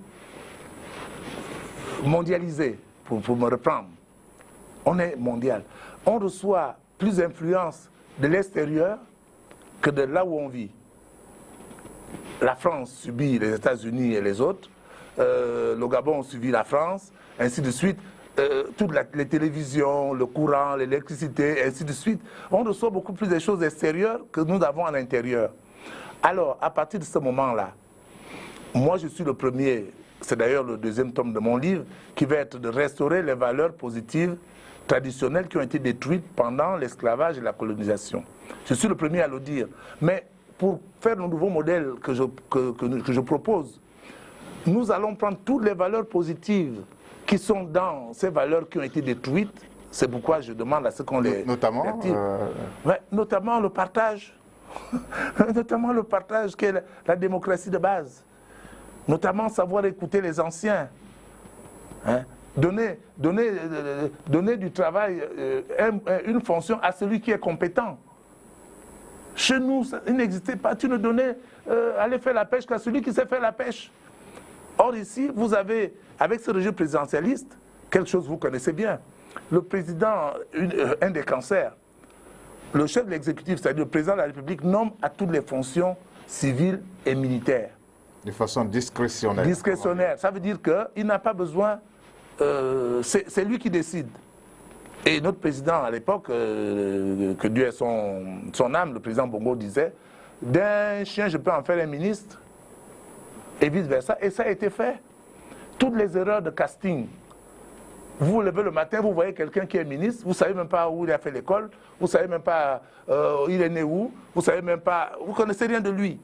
mondialisé, pour me reprendre. On est mondial. On reçoit plus d'influence de l'extérieur que de là où on vit. La France subit les États-Unis et les autres. Le Gabon subit la France. ainsi de suite, toutes les télévisions, le courant, l'électricité, ainsi de suite. On reçoit beaucoup plus de choses extérieures que nous avons à l'intérieur. Alors, à partir de ce moment-là, moi je suis le premier, c'est d'ailleurs le deuxième tome de mon livre, qui va être de restaurer les valeurs positives traditionnelles qui ont été détruites pendant l'esclavage et la colonisation. Je suis le premier à le dire. Mais pour faire le nouveau modèle que je propose, nous allons prendre toutes les valeurs positives qui sont dans ces valeurs qui ont été détruites. C'est pourquoi je demande à ce qu'on les... Notamment Ouais, notamment le partage. Notamment le partage qui est la démocratie de base. Notamment savoir écouter les anciens. Hein? Donner du travail, une fonction à celui qui est compétent. Chez nous, il n'existait pas. Tu ne donnais aller faire la pêche qu'à celui qui sait faire la pêche. Or ici, vous avez, avec ce régime présidentialiste, quelque chose que vous connaissez bien. Le président, un des cancers, le chef de l'exécutif, c'est-à-dire le président de la République, nomme à toutes les fonctions civiles et militaires. De façon discrétionnaire. Discrétionnaire. Ça veut dire qu'il n'a pas besoin... c'est lui qui décide. Et notre président, à l'époque, que Dieu ait son âme, le président Bongo disait, d'un chien, je peux en faire un ministre, et vice-versa. Et ça a été fait. Toutes les erreurs de casting. Vous vous levez le matin, vous voyez quelqu'un qui est ministre, vous ne savez même pas où il a fait l'école, vous ne savez même pas il est né où, vous savez même pas, vous ne connaissez rien de lui.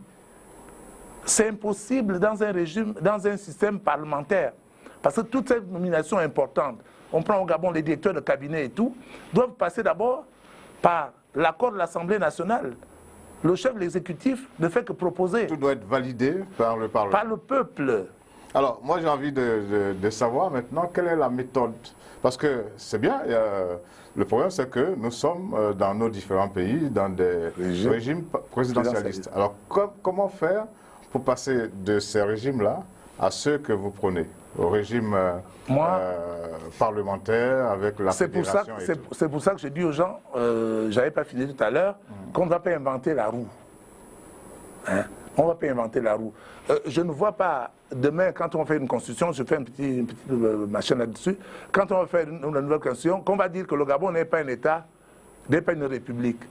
C'est impossible dans un régime, dans un système parlementaire. Parce que toutes ces nominations importantes, on prend au Gabon les directeurs de cabinet et tout, doivent passer d'abord par l'accord de l'Assemblée nationale. Le chef de l'exécutif ne fait que proposer. Tout doit être validé par le Parlement. Par le peuple. Alors, moi j'ai envie de savoir maintenant quelle est la méthode. Parce que c'est bien, le problème c'est que nous sommes dans nos différents pays, dans des régimes présidentialistes. Alors, comment faire pour passer de ces régimes-là à ceux que vous prenez, au régime parlementaire avec la fédération et tout. C'est pour ça que je dis aux gens, j'avais pas fini tout à l'heure, qu'on ne va pas inventer la roue. Hein? On ne va pas inventer la roue. Je ne vois pas, demain, quand on fait une constitution, je fais une petite machine là-dessus, quand on va faire une nouvelle constitution, qu'on va dire que le Gabon n'est pas un État, n'est pas une république.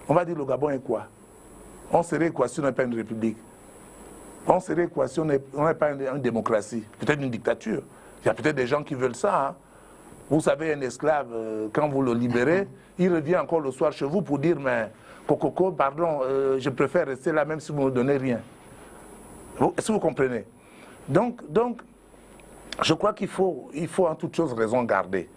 On va dire le Gabon est quoi? On serait quoi si on n'est pas une république? On serait quoi si on n'est pas une démocratie? Peut-être une dictature. Il y a peut-être des gens qui veulent ça. Hein? Vous savez, un esclave, quand vous le libérez, il revient encore le soir chez vous pour dire, mais Kokoko, pardon, je préfère rester là même si vous ne me donnez rien. Est-ce que vous comprenez? Donc, je crois qu'il faut en toute chose raison garder.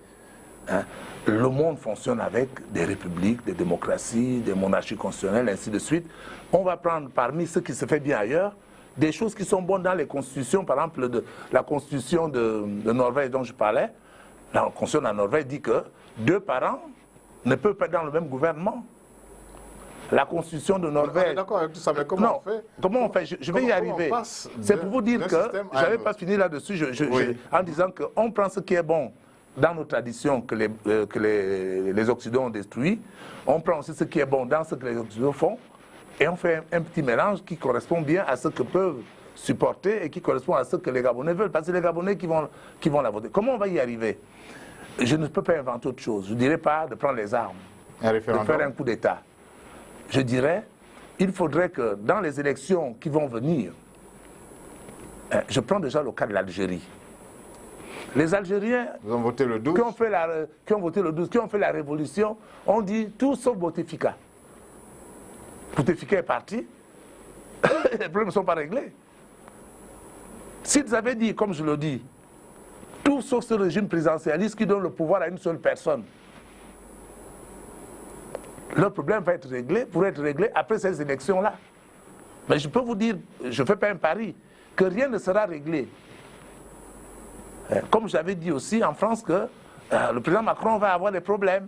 Hein? Le monde fonctionne avec des républiques, des démocraties, des monarchies constitutionnelles, ainsi de suite. On va prendre parmi ce qui se fait bien ailleurs, des choses qui sont bonnes dans les constitutions, par exemple la constitution de Norvège dont je parlais. La constitution de la Norvège dit que 2 parents ne peuvent pas être dans le même gouvernement. La constitution de Norvège... D'accord avec tout ça, mais comment on fait? Comment on fait? Je vais y arriver. C'est pour vous dire que je n'avais pas fini là-dessus en disant qu'on prend ce qui est bon dans nos traditions que les Occidentaux ont détruit. On prend aussi ce qui est bon dans ce que les Occidentaux font. Et on fait un petit mélange qui correspond bien à ce que peuvent supporter et qui correspond à ce que les Gabonais veulent. Parce que c'est les Gabonais qui vont la voter. Comment on va y arriver? Je ne peux pas inventer autre chose. Je ne dirais pas de prendre les armes, de faire un coup d'État. Je dirais, il faudrait que dans les élections qui vont venir, je prends déjà le cas de l'Algérie. Les Algériens qui ont voté le 12, qui ont voté le 12, qui ont fait la révolution, ont dit tout sauf Bouteflika. Bouteflika est parti, les problèmes ne sont pas réglés. S'ils avaient dit, comme je le dis, tout sauf ce régime présidentialiste qui donne le pouvoir à une seule personne, leur problème va être réglé, pourrait être réglé après ces élections-là. Mais je peux vous dire, je ne fais pas un pari, que rien ne sera réglé. Comme j'avais dit aussi en France que le président Macron va avoir des problèmes.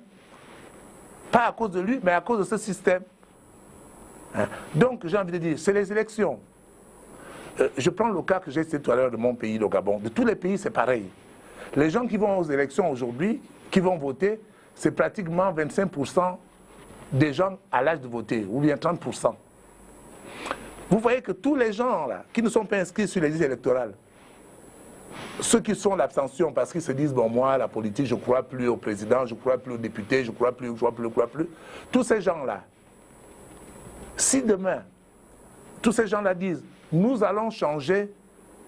Pas à cause de lui, mais à cause de ce système. Donc j'ai envie de dire, c'est les élections. Je prends le cas que j'ai cité tout à l'heure de mon pays, le Gabon. De tous les pays, c'est pareil. Les gens qui vont aux élections aujourd'hui, qui vont voter, c'est pratiquement 25% des gens à l'âge de voter, ou bien 30%. Vous voyez que tous les gens là, qui ne sont pas inscrits sur les listes électorales, ceux qui sont l'abstention parce qu'ils se disent, bon, moi, la politique, je ne crois plus au président, je ne crois plus aux députés, je ne crois plus, tous ces gens-là, si demain, tous ces gens-là disent, nous allons changer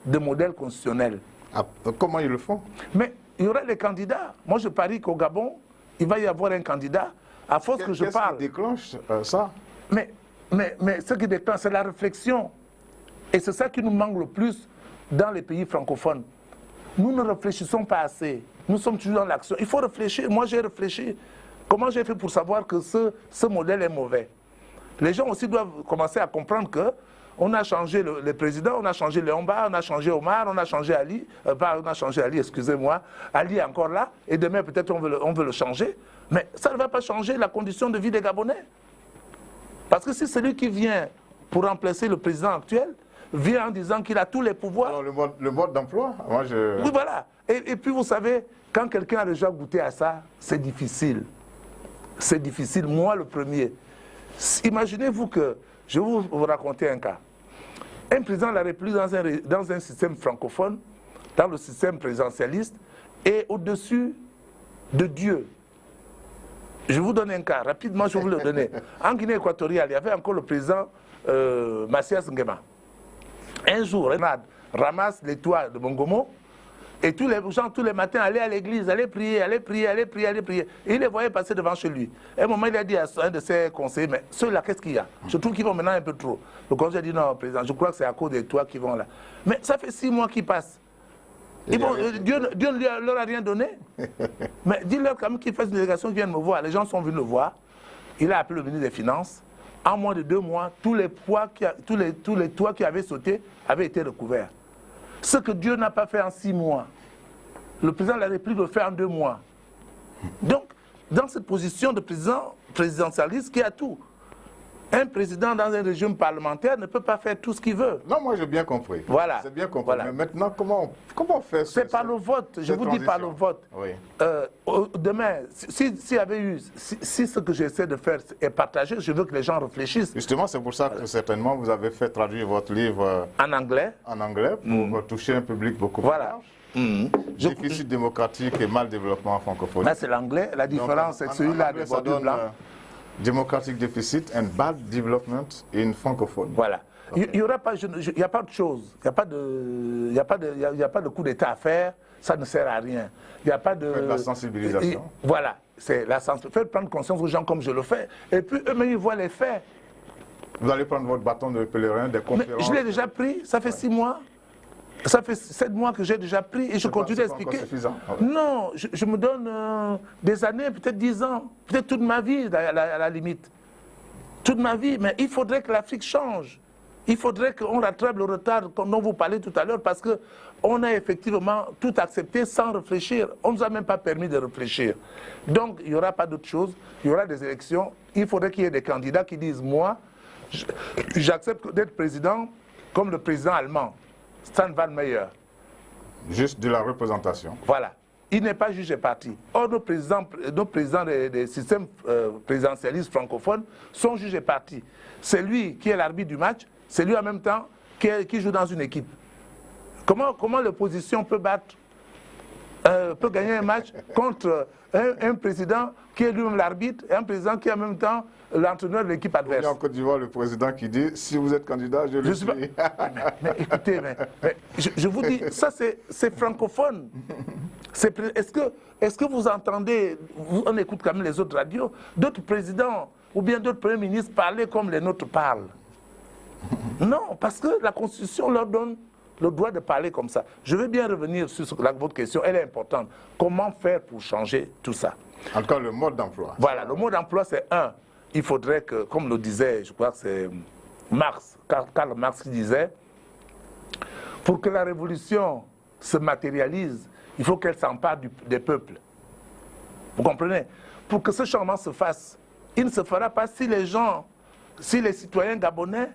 de modèle constitutionnel. Ah, comment ils le font? Mais il y aura des candidats. Moi, je parie qu'au Gabon, il va y avoir un candidat. À force que je parle... Qu'est-ce qui déclenche ça? Mais ce qui déclenche, c'est la réflexion. Et c'est ça qui nous manque le plus dans les pays francophones. Nous ne réfléchissons pas assez. Nous sommes toujours dans l'action. Il faut réfléchir. Moi, j'ai réfléchi. Comment j'ai fait pour savoir que ce modèle est mauvais? Les gens aussi doivent commencer à comprendre que on a changé le président, on a changé Léomba, on a changé Omar, on a changé Ali, excusez-moi, Ali est encore là, et demain peut-être on veut le changer, mais ça ne va pas changer la condition de vie des Gabonais. Parce que si celui qui vient pour remplacer le président actuel, vient en disant qu'il a tous les pouvoirs... Alors le mode d'emploi, moi je... Oui, voilà. Et puis vous savez, quand quelqu'un a déjà goûté à ça, c'est difficile. C'est difficile, moi le premier. Imaginez-vous que, je vais vous raconter un cas. Un président de la République dans un système francophone, dans le système présidentialiste, est au-dessus de Dieu. Je vous donne un cas, rapidement je vais vous le donner. En Guinée équatoriale, il y avait encore le président Macias Nguema. Un jour, Renard ramasse les toits de Mongomo, et tous les gens, tous les matins, allaient à l'église, allaient prier. Et il les voyait passer devant chez lui. À un moment, il a dit à un de ses conseillers, mais ceux-là, qu'est-ce qu'il y a? Je trouve qu'ils vont maintenant un peu trop. Le conseiller a dit, non, président, je crois que c'est à cause des toits qui vont là. Mais ça fait 6 mois qu'ils passent. Dieu ne leur a rien donné. Mais dis-leur quand même qu'ils fassent une délégation, qu'ils viennent me voir. Les gens sont venus le voir. Il a appelé le ministre des Finances. En moins de 2 mois, tous les toits qui avaient sauté avaient été recouverts. Ce que Dieu n'a pas fait en 6 mois, le président de la République le fait en 2 mois. Donc, dans cette position de président présidentialiste qui a tout, un président dans un régime parlementaire ne peut pas faire tout ce qu'il veut. Non, moi j'ai bien compris. Voilà. C'est bien compris. Voilà. Mais maintenant, comment on fait ça? C'est par le vote, je vous dis par le vote. Oui. Demain, si ce que j'essaie de faire est partagé, je veux que les gens réfléchissent. Justement, c'est pour ça que certainement vous avez fait traduire votre livre en anglais pour toucher un public beaucoup plus large. Déficit démocratique et mal développement en francophonie. Là, c'est l'anglais. La différence, c'est que celui-là des bordures blancs. Democratic deficit and bad development in francophone. Voilà. Okay. Il n'y a pas de chose. Il n'y a pas de coup d'État à faire. Ça ne sert à rien. Il n'y a pas de... Faites la sensibilisation. Voilà. C'est la sensibilisation. Faites prendre conscience aux gens comme je le fais. Et puis eux-mêmes, ils voient les faits. Vous allez prendre votre bâton de pèlerin, des conférences. Mais je l'ai déjà pris. Ça fait 6 mois. Ça fait 7 mois que j'ai déjà pris et je continue à expliquer. Non, je me donne des années, peut-être 10 ans, peut-être toute ma vie à la limite. Toute ma vie, mais il faudrait que l'Afrique change. Il faudrait qu'on rattrape le retard dont vous parlez tout à l'heure parce qu'on a effectivement tout accepté sans réfléchir. On ne nous a même pas permis de réfléchir. Donc il n'y aura pas d'autre chose, il y aura des élections. Il faudrait qu'il y ait des candidats qui disent, moi, j'accepte d'être président comme le président allemand. Steinway-Meyer. Juste de la représentation. Voilà. Il n'est pas jugé parti. Or, nos présidents des systèmes présidentialistes francophones sont jugés partis. C'est lui qui est l'arbitre du match, c'est lui en même temps qui joue dans une équipe. Comment l'opposition peut gagner un match contre un président qui est lui-même l'arbitre et un président qui est en même temps l'entraîneur de l'équipe adverse? Il y a en Côte d'Ivoire le président qui dit, si vous êtes candidat, je le suis. Mais écoutez, je vous dis, ça c'est francophone. Est-ce que vous entendez, on écoute quand même les autres radios, d'autres présidents ou bien d'autres premiers ministres parler comme les nôtres parlent? Non, parce que la Constitution leur donne le droit de parler comme ça. Je veux bien revenir sur votre question, elle est importante. Comment faire pour changer tout ça? En tout cas, le mode d'emploi. Voilà, le mode d'emploi, c'est il faudrait que, comme le disait, je crois que c'est Marx, Karl Marx qui disait, pour que la révolution se matérialise, il faut qu'elle s'empare des peuples. Vous comprenez? Pour que ce changement se fasse, il ne se fera pas si les gens, si les citoyens gabonais,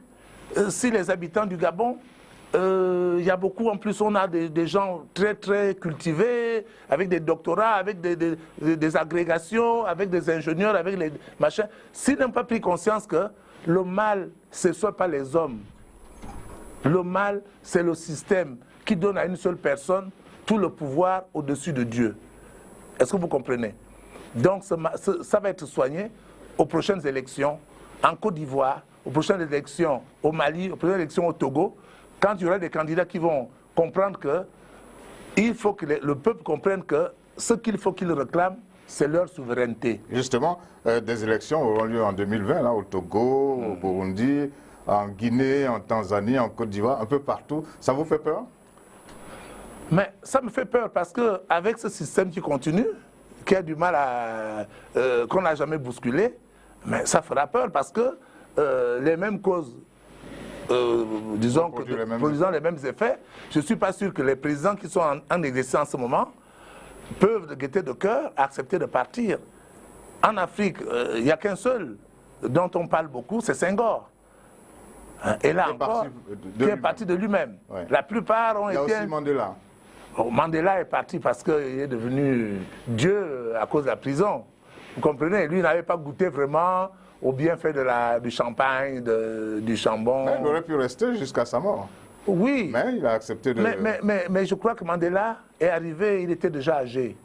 si les habitants du Gabon, il y a beaucoup, en plus on a des gens très très cultivés, avec des doctorats, avec des agrégations, avec des ingénieurs, avec les machins. S'ils n'ont pas pris conscience que le mal, ce ne sont pas les hommes. Le mal, c'est le système qui donne à une seule personne tout le pouvoir au-dessus de Dieu. Est-ce que vous comprenez? Donc ça va être soigné aux prochaines élections en Côte d'Ivoire, aux prochaines élections au Mali, aux prochaines élections au Togo, quand il y aura des candidats qui vont comprendre que il faut que le peuple comprenne que ce qu'il faut qu'il réclame, c'est leur souveraineté. Justement, des élections auront lieu en 2020, là, au Togo, au Burundi, en Guinée, en Tanzanie, en Côte d'Ivoire, un peu partout. Ça vous fait peur? Mais ça me fait peur parce qu'avec ce système qui continue, qui a du mal à... qu'on n'a jamais bousculé, mais ça fera peur parce que les mêmes causes, disons, produisant les mêmes effets, je ne suis pas sûr que les présidents qui sont en exercice en ce moment peuvent de gaieté de cœur accepter de partir. En Afrique, il n'y a qu'un seul dont on parle beaucoup, c'est Senghor. Et là encore, qui est parti de lui-même. Ouais. La plupart ont été... Il y a aussi Mandela. Mandela est parti parce qu'il est devenu Dieu à cause de la prison. Vous comprenez? Lui n'avait pas goûté vraiment au bienfait du champagne, du chambon. Mais il aurait pu rester jusqu'à sa mort. Oui. Mais il a accepté de... Mais je crois que Mandela est arrivé, il était déjà âgé.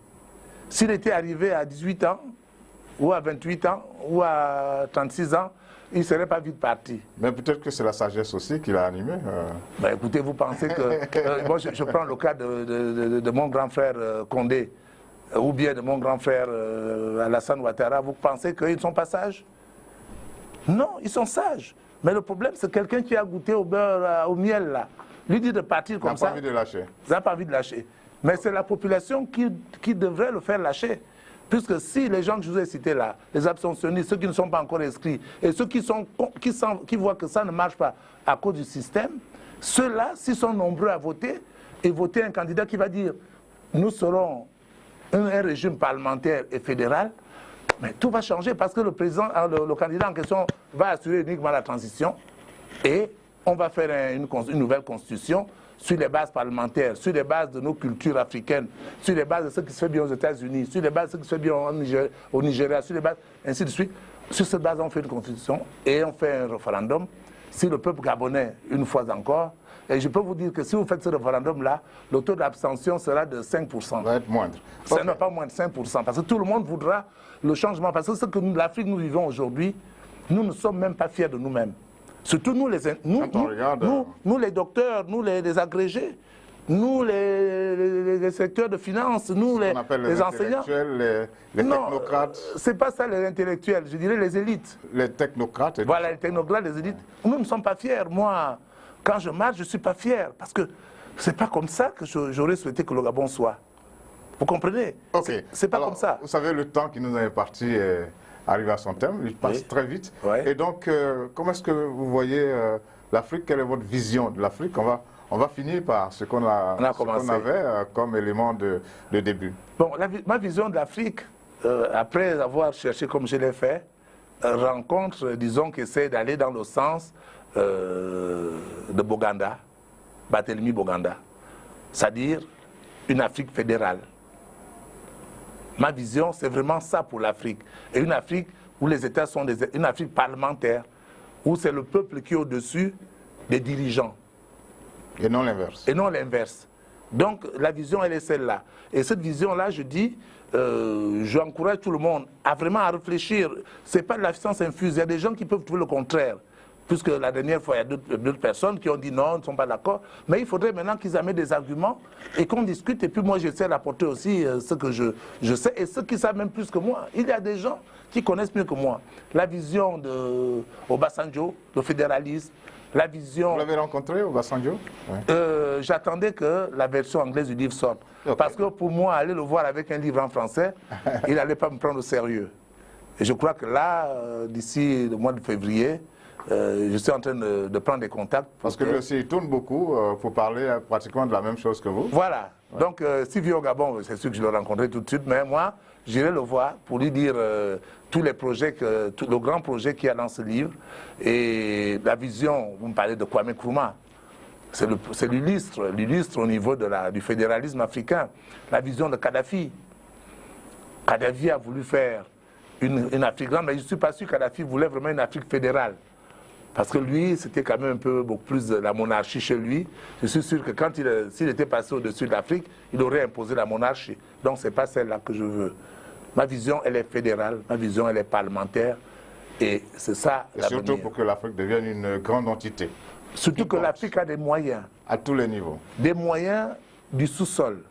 S'il était arrivé à 18 ans, ou à 28 ans, ou à 36 ans, il ne serait pas vite parti. Mais peut-être que c'est la sagesse aussi qui l'a animé. Ben écoutez, vous pensez que... moi, je prends le cas de mon grand frère Condé, ou bien de mon grand frère Alassane Ouattara. Vous pensez qu'ils sont pas sages? Non, ils sont sages. Mais le problème, c'est quelqu'un qui a goûté au beurre, au miel, là. Lui dit de partir comme ça. Il n'a pas envie de lâcher. Il n'a pas envie de lâcher. Mais c'est la population qui devrait le faire lâcher. Puisque si les gens que je vous ai cités là, les abstentionnistes, ceux qui ne sont pas encore inscrits, et ceux qui voient que ça ne marche pas à cause du système, ceux-là, s'ils sont nombreux à voter, et voter un candidat qui va dire « nous serons un régime parlementaire et fédéral », mais tout va changer parce que le candidat en question va assurer uniquement la transition et on va faire une nouvelle constitution sur les bases parlementaires, sur les bases de nos cultures africaines, sur les bases de ce qui se fait bien aux États-Unis, sur les bases de ce qui se fait bien au Nigeria, sur les bases, ainsi de suite. Sur cette base, on fait une constitution et on fait un référendum. Si le peuple gabonais, une fois encore, et je peux vous dire que si vous faites ce référendum-là, le taux d'abstention sera de 5%. Ça va être moindre. Ça n'est pas moins de 5%, parce que tout le monde voudra le changement. Parce que ce que l'Afrique, nous vivons aujourd'hui, nous ne sommes même pas fiers de nous-mêmes. Surtout nous, les docteurs, nous les agrégés, nous les secteurs de finances, nous les enseignants. Les technocrates. C'est pas ça les intellectuels, je dirais les élites. Les technocrates. Voilà, les technocrates, les élites. Nous ne sommes pas fiers. Moi, quand je marche, je ne suis pas fier. Parce que c'est pas comme ça que j'aurais souhaité que le Gabon soit. Vous comprenez? Ok. C'est pas comme ça. Vous savez, le temps qui nous est imparti arrive à son terme, il passe très vite. Ouais. Et donc, comment est-ce que vous voyez l'Afrique? Quelle est votre vision de l'Afrique? On va finir par ce qu'on avait comme élément de début. Bon, ma vision de l'Afrique, après avoir cherché comme je l'ai fait, rencontre, disons, qui essaie d'aller dans le sens de Boganda, Barthélemy Boganda, c'est-à-dire une Afrique fédérale. Ma vision, c'est vraiment ça pour l'Afrique. Et une Afrique où les États sont une Afrique parlementaire, où c'est le peuple qui est au-dessus des dirigeants. Et non l'inverse. Et non l'inverse. Donc la vision, elle est celle-là. Et cette vision-là, je dis, j'encourage tout le monde à vraiment réfléchir. Ce n'est pas de la science infuse. Il y a des gens qui peuvent trouver le contraire. Puisque la dernière fois, il y a d'autres personnes qui ont dit non, ils ne sont pas d'accord. Mais il faudrait maintenant qu'ils amènent des arguments et qu'on discute. Et puis moi, j'essaie d'apporter aussi ce que je sais et ceux qui savent même plus que moi. Il y a des gens qui connaissent mieux que moi. La vision de Obasanjo, le fédéralisme, la vision... Vous l'avez rencontré, Obasanjo? Ouais. J'attendais que la version anglaise du livre sorte. Okay. Parce que pour moi, aller le voir avec un livre en français, il n'allait pas me prendre au sérieux. Et je crois que là, d'ici le mois de février, je suis en train de prendre des contacts. Parce que lui aussi, il tourne beaucoup pour parler pratiquement de la même chose que vous. Voilà. Ouais. Donc, s'il vit au Gabon, c'est sûr que je le rencontrerai tout de suite, mais moi, j'irai le voir pour lui dire tous les projets, tout le grand projet qu'il y a dans ce livre. Et la vision, vous me parlez de Kwame Nkrumah, c'est l'illustre au niveau du fédéralisme africain. La vision de Kadhafi. Kadhafi a voulu faire une Afrique grande, mais je ne suis pas sûr que Kadhafi voulait vraiment une Afrique fédérale. Parce que lui, c'était quand même un peu beaucoup plus de la monarchie chez lui. Je suis sûr que quand s'il était passé au-dessus de l'Afrique, il aurait imposé la monarchie. Donc ce n'est pas celle-là que je veux. Ma vision, elle est fédérale, ma vision, elle est parlementaire. Et c'est ça l'avenir. Surtout pour que l'Afrique devienne une grande entité. Surtout que l'Afrique a des moyens. À tous les niveaux. Des moyens du sous-sol.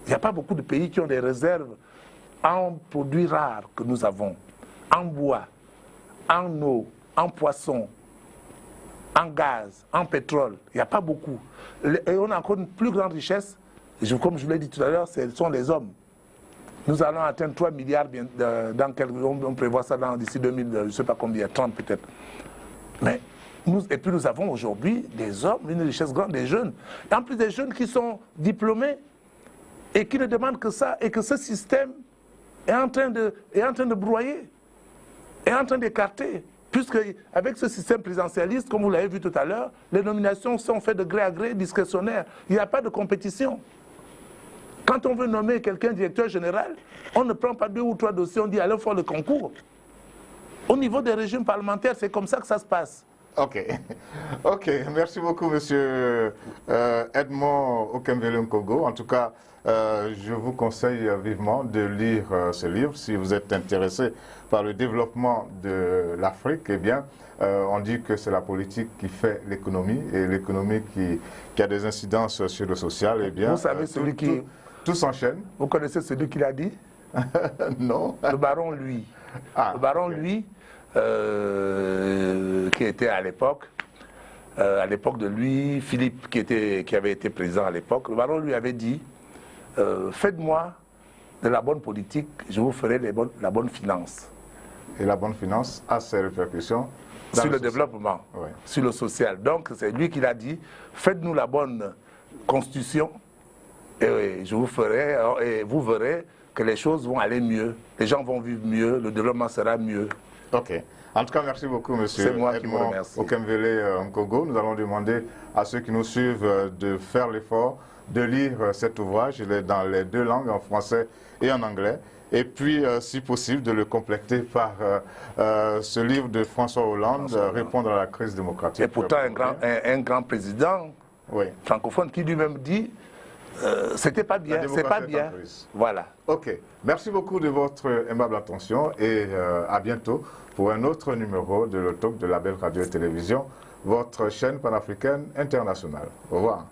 Il n'y a pas beaucoup de pays qui ont des réserves en produits rares que nous avons, en bois, en eau, en poisson, en gaz, en pétrole. Il n'y a pas beaucoup. Et on a encore une plus grande richesse, comme je l'ai dit tout à l'heure, ce sont les hommes. Nous allons atteindre 3 milliards, on prévoit ça d'ici 2000, je ne sais pas combien, 30 peut-être. Mais et puis nous avons aujourd'hui des hommes, une richesse grande, des jeunes. Et en plus des jeunes qui sont diplômés et qui ne demandent que ça, et que ce système est en train de broyer, est en train d'écarter. Puisque avec ce système présidentialiste, comme vous l'avez vu tout à l'heure, les nominations sont faites de gré à gré, discrétionnaires. Il n'y a pas de compétition. Quand on veut nommer quelqu'un directeur général, on ne prend pas 2 ou 3 dossiers, on dit allez faire le concours. Au niveau des régimes parlementaires, c'est comme ça que ça se passe. Ok, merci beaucoup, monsieur Edmond Okembele Nkogo. En tout cas, je vous conseille vivement de lire ce livre. Si vous êtes intéressé par le développement de l'Afrique, eh bien, on dit que c'est la politique qui fait l'économie, et l'économie qui a des incidences sur le social. Eh bien, vous savez tout s'enchaîne. Vous connaissez celui qui l'a dit? Non. Le baron Lui. Le baron Lui, qui était à l'époque de lui, Philippe qui avait été président à l'époque, le baron lui avait dit faites-moi de la bonne politique, je vous ferai la bonne finance. Et la bonne finance a ses répercussions sur le développement, sur le social. Donc c'est lui qui l'a dit, faites-nous la bonne constitution et je vous ferai, et vous verrez que les choses vont aller mieux, les gens vont vivre mieux, le développement sera mieux. Ok. En tout cas, merci beaucoup, monsieur. C'est moi qui vous remercie. Okembele Nkogo. Nous allons demander à ceux qui nous suivent de faire l'effort de lire cet ouvrage. Il est dans les 2 langues, en français et en anglais. Et puis, si possible, de le compléter par ce livre de François Hollande, Répondre à la crise démocratique. Et pourtant, un grand président francophone qui lui-même dit c'était pas bien, c'est pas bien. Voilà. Ok. Merci beaucoup de votre aimable attention et à bientôt pour un autre numéro de Le Talk de la Belle Radio et Télévision, votre chaîne panafricaine internationale. Au revoir.